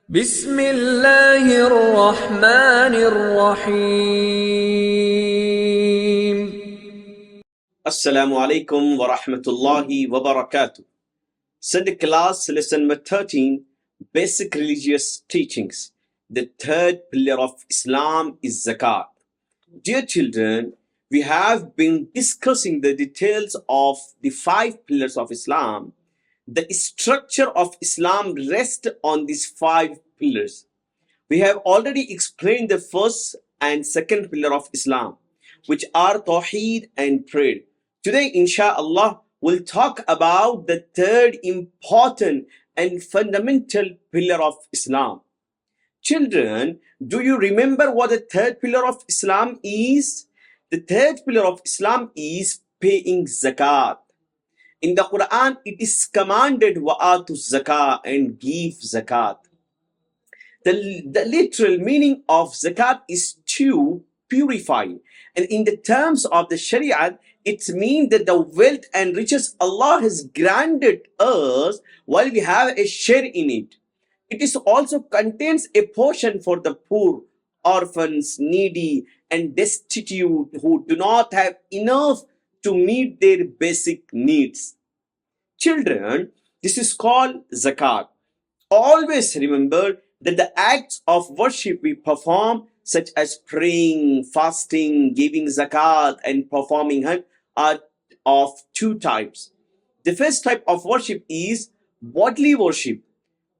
بسم الله الرحمن الرحيم. Assalamu alaikum wa rahmatullahi wa barakatuh. Sunday class lesson number 13, basic religious teachings. The third pillar of Islam is Zakat. Dear children, we have been discussing the details of the 5 pillars of Islam. The structure of Islam rests on these 5 pillars. We have already explained the first and second pillar of Islam, which are Tawheed and prayer. Today, inshallah, we'll talk about the third important and fundamental pillar of Islam. Children, do you remember what the third pillar of Islam is? The third pillar of Islam is paying zakat. In the Quran, it is commanded wa'atu zakah and give zakat. The literal meaning of zakat is to purify. And in the terms of the Shariat, it means that the wealth and riches Allah has granted us while we have a share in it. It is also contains a portion for the poor, orphans, needy, and destitute who do not have enough to meet their basic needs. Children, this is called zakat. Always remember that the acts of worship we perform, such as praying, fasting, giving zakat, and performing hajj, are of 2 types. The first type of worship is bodily worship,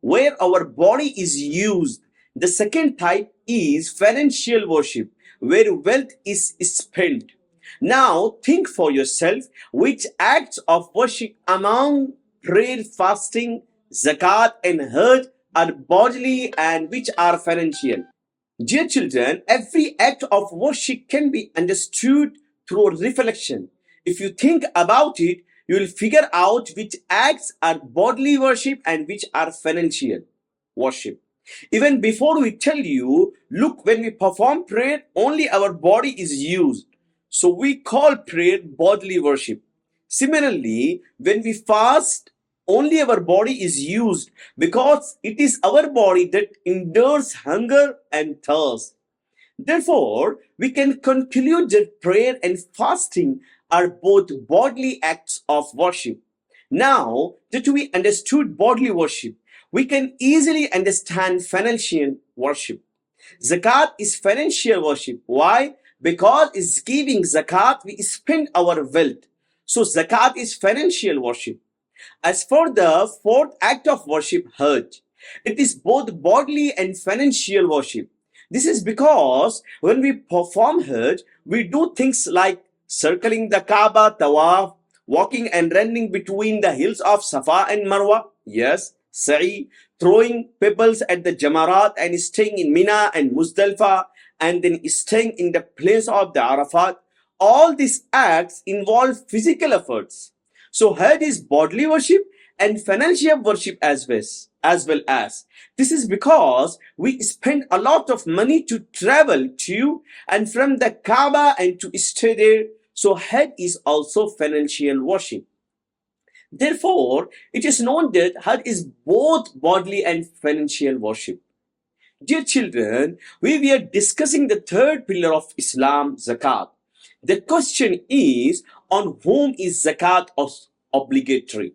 where our body is used. The second type is financial worship, where wealth is spent. Now think for yourself which acts of worship among prayer, fasting, zakat, and hajj are bodily and which are financial. Dear children, every act of worship can be understood through reflection. If you think about it, you will figure out which acts are bodily worship and which are financial worship. Even before we tell you, look, when we perform prayer, only our body is used. So we call prayer bodily worship. Similarly, when we fast, only our body is used because it is our body that endures hunger and thirst. Therefore, we can conclude that prayer and fasting are both bodily acts of worship. Now that we understood bodily worship, we can easily understand financial worship. Zakat is financial worship. Why? Because it's giving zakat, we spend our wealth. So zakat is financial worship. As for the fourth act of worship, hajj, it is both bodily and financial worship. This is because when we perform hajj, we do things like circling the Kaaba, tawaf, walking and running between the hills of Safa and Marwa, yes, sa'i, throwing pebbles at the Jamarat and staying in Mina and Muzdalfa, and then staying in the place of the Arafat. All these acts involve physical efforts. So hajj is bodily worship and financial worship as well as. This is because we spend a lot of money to travel to and from the Kaaba and to stay there. So hajj is also financial worship. Therefore, it is known that hajj is both bodily and financial worship. Dear children, we were discussing the third pillar of Islam, zakat. The question is, on whom is zakat obligatory?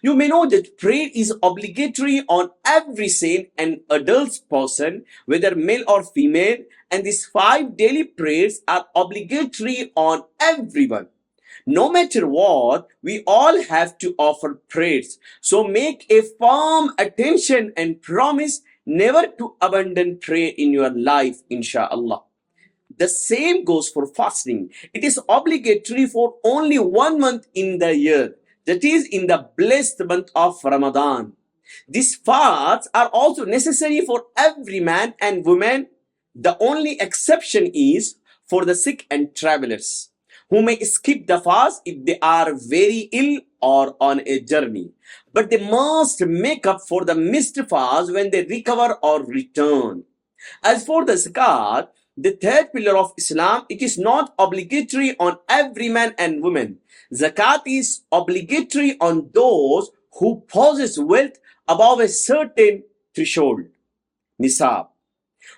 You may know that prayer is obligatory on every sane and adult person, whether male or female, and these 5 daily prayers are obligatory on everyone. No matter what, we all have to offer prayers. So make a firm attention and promise never to abandon prayer in your life, inshallah. The same goes for fasting. It is obligatory for only 1 month in the year, that is in the blessed month of Ramadan. These fasts are also necessary for every man and woman. The only exception is for the sick and travelers, who may skip the fast if they are very ill or on a journey. But they must make up for the missed fast when they recover or return. As for the zakat, the third pillar of Islam, it is not obligatory on every man and woman. Zakat is obligatory on those who possess wealth above a certain threshold. nisab.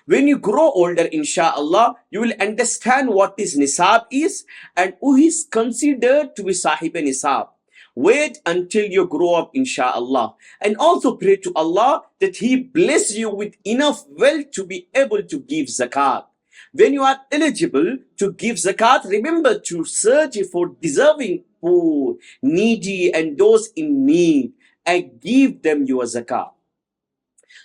When you grow older, inshallah, you will understand what is nisab is and who is considered to be sahib nisab. Wait until you grow up, inshallah, and also pray to Allah that He bless you with enough wealth to be able to give zakat. When you are eligible to give zakat, remember to search for deserving poor, needy, and those in need, and give them your zakat.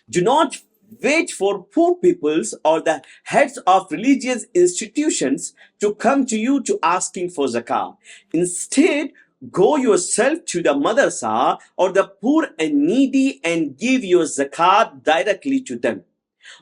Do not wait for poor peoples or the heads of religious institutions to come to you to asking for zakah. Instead, go yourself to the madrasa or the poor and needy and give your zakat directly to them.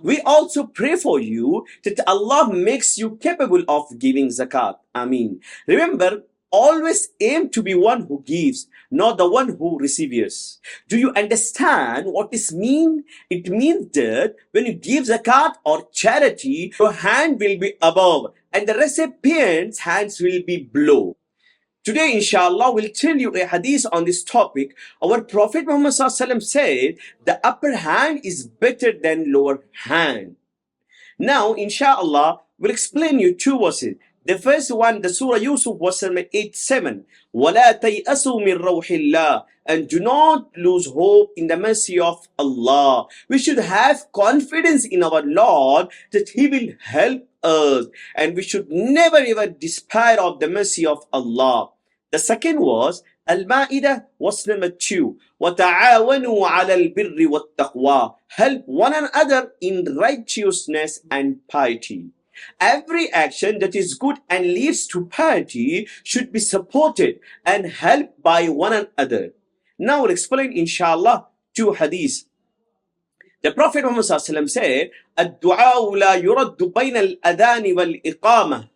We also pray for you that Allah makes you capable of giving zakat. Ameen. Remember, always aim to be one who gives, not the one who receives. Do you understand what this means? It means that when you give zakat or charity, your hand will be above and the recipient's hands will be below. Today, inshallah, we'll tell you a hadith on this topic. Our Prophet Muhammad said, the upper hand is better than lower hand. Now, inshallah, we'll explain you two verses. The first one, the Surah Yusuf, verse 87. وَلَا تَيْأَسُوا مِنْ رَوْحِ اللَّهِ. And do not lose hope in the mercy of Allah. We should have confidence in our Lord that He will help us. And we should never ever despair of the mercy of Allah. The second was Al-Ma'idah, verse 2. وَتَعَاوَنُوا عَلَى الْبِرِّ وَالتَّقْوَى. Help one another in righteousness and piety. Every action that is good and leads to piety should be supported and helped by one another. Now we'll explain, inshallah, two hadiths. The Prophet Muhammad said, الدعاء لا يرد بين الأذان والإقامة.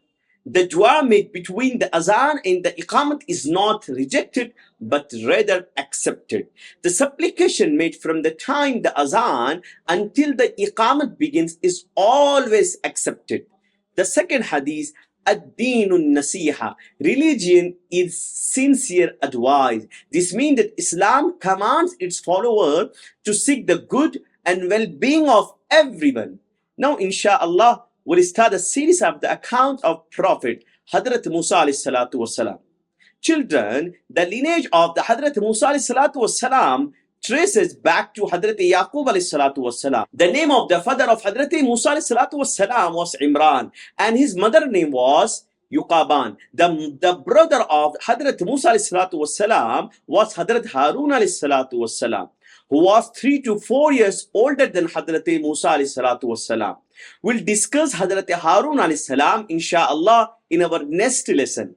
The dua made between the azan and the iqamat is not rejected, but rather accepted. The supplication made from the time the azan until the iqamat begins is always accepted. The second hadith, ad-deenun nasiha. Religion is sincere advice. This means that Islam commands its followers to seek the good and well-being of everyone. Now, inshallah, we'll start a series of the account of Prophet Hazrat Moosa alayhi salatu wasalam. Children, the lineage of the Hazrat Moosa alayhi salatu wasalam traces back to Hazrat Yaqub alayhi salatu wasalam. The name of the father of Hazrat Moosa alayhi salatu wasalam was Imran, and his mother name was Yuqaban. The brother of Hazrat Moosa alayhi salatu wasalam was Hazrat Harun alayhi salatu wasalam, who was 3 to 4 years older than Hazrat Moosa alayhi salatu wasalam. We'll discuss Hazrat Harun alayhi salam, inshallah, in our next lesson.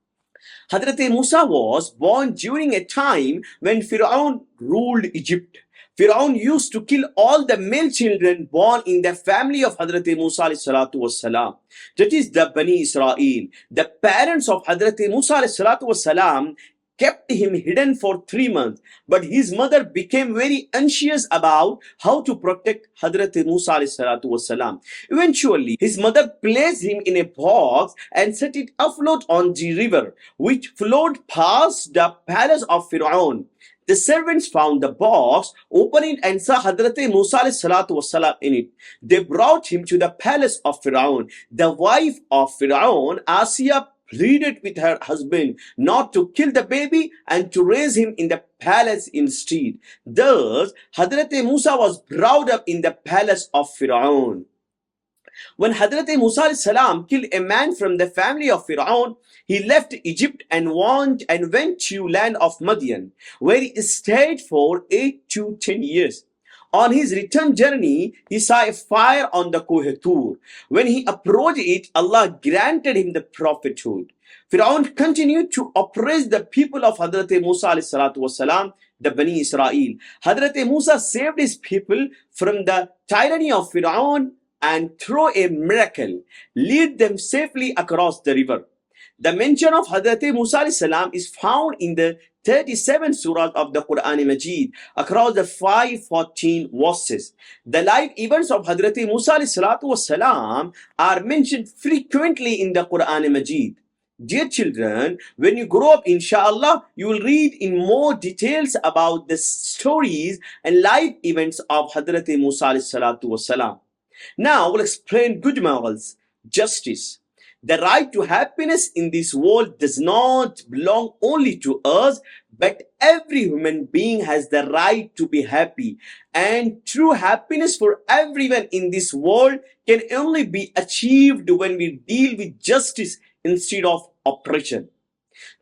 Hazrat Moosa was born during a time when Fir'aun ruled Egypt. Fir'aun used to kill all the male children born in the family of Hazrat Moosa alayhi salatu wasalam. That is the Bani Israel. The parents of Hazrat Moosa alayhi salatu wasalam kept him hidden for 3 months, but his mother became very anxious about how to protect Hazrat Moosa alayhi salatu wasalam. Eventually, his mother placed him in a box and set it afloat on the river, which flowed past the palace of Fir'aun. The servants found the box, opened it, and saw Hazrat Moosa alayhi salatu wasalam in it. They brought him to the palace of Fir'aun. The wife of Fir'aun, Asiya, pleaded with her husband not to kill the baby and to raise him in the palace instead. Thus, Hazrat Moosa was brought up in the palace of Fir'aun. When Hazrat Moosa alayhi salam killed a man from the family of Fir'aun, he left Egypt and went to land of Madian, where he stayed for 8 to 10 years. On his return journey, he saw a fire on the Koh. When he approached it, Allah granted him the prophethood. Fir'aun continued to oppress the people of Hazrat Moosa alayhi salatu wasalam, the Bani Israel. Hazrat Moosa saved his people from the tyranny of Fir'aun and through a miracle, lead them safely across the river. The mention of Hazrat Moosa alayhi salam is found in the 37 surahs of the Quran Majid across the 514 verses. The life events of Hazrat Moosa alayhi salatu wasalam are mentioned frequently in the Quran Majid. Dear children, when you grow up, inshallah, you will read in more details about the stories and life events of Hazrat Moosa alayhi salatu wasalam. Now we'll explain good morals, justice. The right to happiness in this world does not belong only to us, but every human being has the right to be happy. And true happiness for everyone in this world can only be achieved when we deal with justice instead of oppression.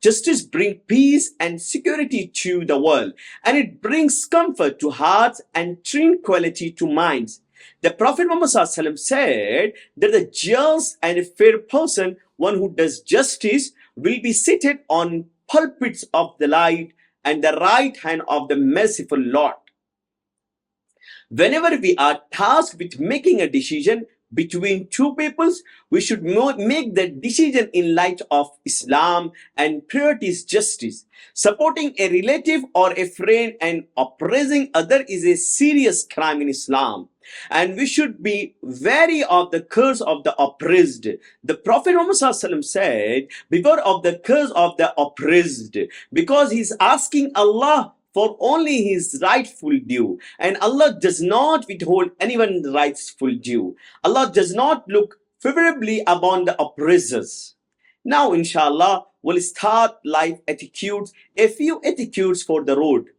Justice brings peace and security to the world, and it brings comfort to hearts and tranquility to minds. The Prophet Muhammad said that the just and fair person, one who does justice, will be seated on pulpits of the light and the right hand of the merciful Lord. Whenever we are tasked with making a decision between two peoples, we should make the decision in light of Islam and priorities justice. Supporting a relative or a friend and oppressing other is a serious crime in Islam. And we should be wary of the curse of the oppressed. The Prophet Muhammad said, beware of the curse of the oppressed, because he's asking Allah for only his rightful due, and Allah does not withhold anyone's rightful due. Allah does not look favorably upon the oppressors. Now, inshallah, we'll start life etiquettes, a few etiquettes for the road.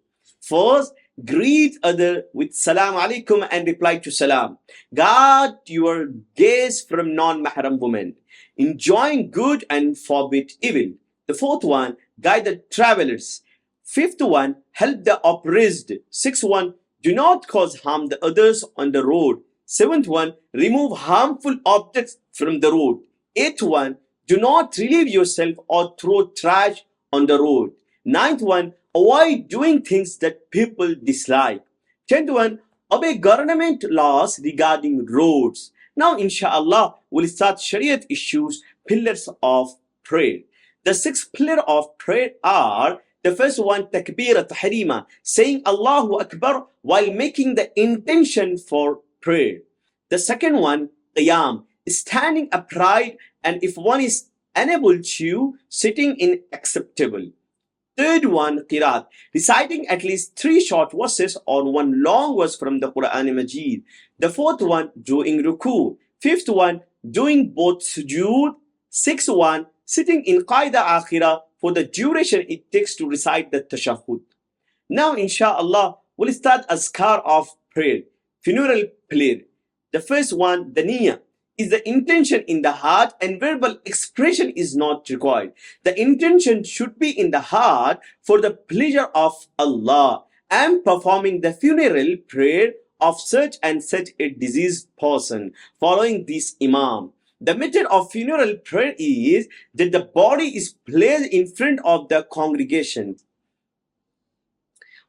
First, greet other with salam alaikum and reply to salam. Guard your gaze from non-mahram women. Enjoin good and forbid evil. The fourth one, guide the travelers. Fifth one, help the oppressed. Sixth one, do not cause harm to others on the road. Seventh one, remove harmful objects from the road. Eighth one, do not relieve yourself or throw trash on the road. Ninth one, avoid doing things that people dislike. 10th one, obey government laws regarding roads. Now, inshallah, we'll start Shariat issues, pillars of prayer. The 6 pillars of prayer are: the first one, takbir tahrima, saying Allahu Akbar while making the intention for prayer. The second one, qiyam, standing upright, and if one is unable to, sitting in acceptable. Third one, qiraat, reciting at least 3 short verses or 1 long verse from the Quran Majid. The fourth one, doing ruku. Fifth one, doing both sujood. Sixth one, sitting in qaida akhirah for the duration it takes to recite the tashahhud. Now, inshallah, we'll start azkaar of prayer, funeral prayer. The first one, the niyyah, is the intention in the heart, and verbal expression is not required. The intention should be in the heart for the pleasure of Allah. I am performing the funeral prayer of such and such a deceased person, following this imam. The method of funeral prayer is that the body is placed in front of the congregation,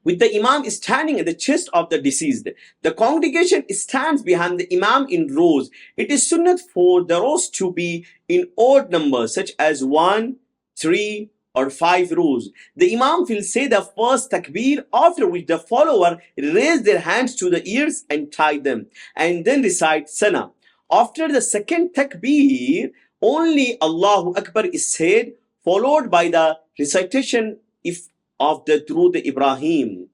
with the imam standing at the chest of the deceased. The congregation stands behind the imam in rows. It is sunnah for the rows to be in odd numbers, such as 1, 3, or 5 rows. The imam will say the first takbir, after which the follower raise their hands to the ears and tie them, and then recite sana. After the second takbir, only Allahu Akbar is said, followed by the recitation of the Durud Ibrahim.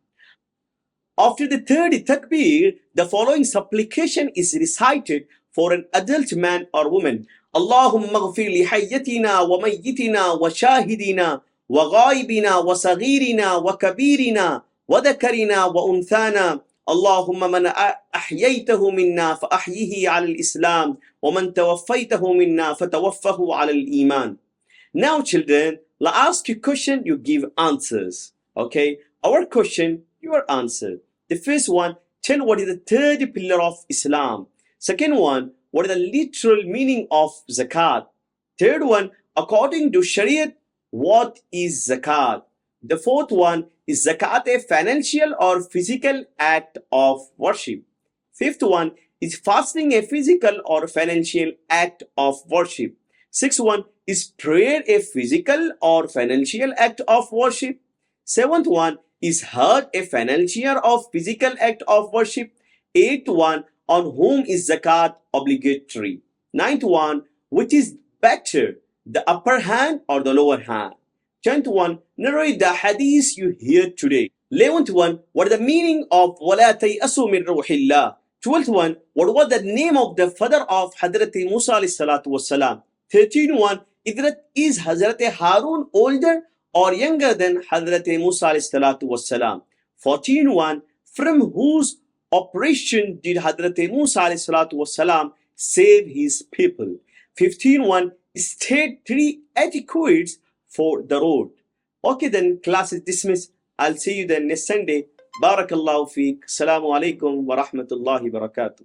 After the third takbir, the following supplication is recited for an adult man or woman. Allahumma ghfir li hayyatina wa mayyitina wa shahidina wa ghaibina wa saghirina wa kabirina wa dhakarina wa unthana. اللهم من أحييته منا فأحيه على الإسلام ومن توفيته منا فتوفه على الإيمان. Now, children, let's ask you a question, you give answers. Okay? Our question, your answer. The first one, tell what is the third pillar of Islam. Second one, what is the literal meaning of Zakat. Third one, according to Shariat, what is Zakat. The fourth one, is Zakat a financial or physical act of worship? Fifth one, is fasting a physical or financial act of worship? Sixth one, is prayer a physical or financial act of worship? Seventh one, is Hajj a financial or physical act of worship? Eighth one, on whom is Zakat obligatory? Ninth one, which is better, the upper hand or the lower hand? 10th one, narrate the Hadees you hear today. 11th one, what is the meaning of وَلَا تَيْأَسُوا مِنْ رَوْحِ اللَّهِ? 12th one, what was the name of the father of Hazrat Moosa alayhi salatu wassalam? 13th one, is Hazrat Harun older or younger than Hazrat Moosa alayhi salatu wassalam? 14th one, from whose operation did Hazrat Moosa alayhi salatu wassalam save his people? 15th one, state 3 etiquettes for the road. Okay, then class is dismissed. I'll see you then next Sunday. Barakallahu feek. Assalamu alaikum wa rahmatullahi wa barakatuh.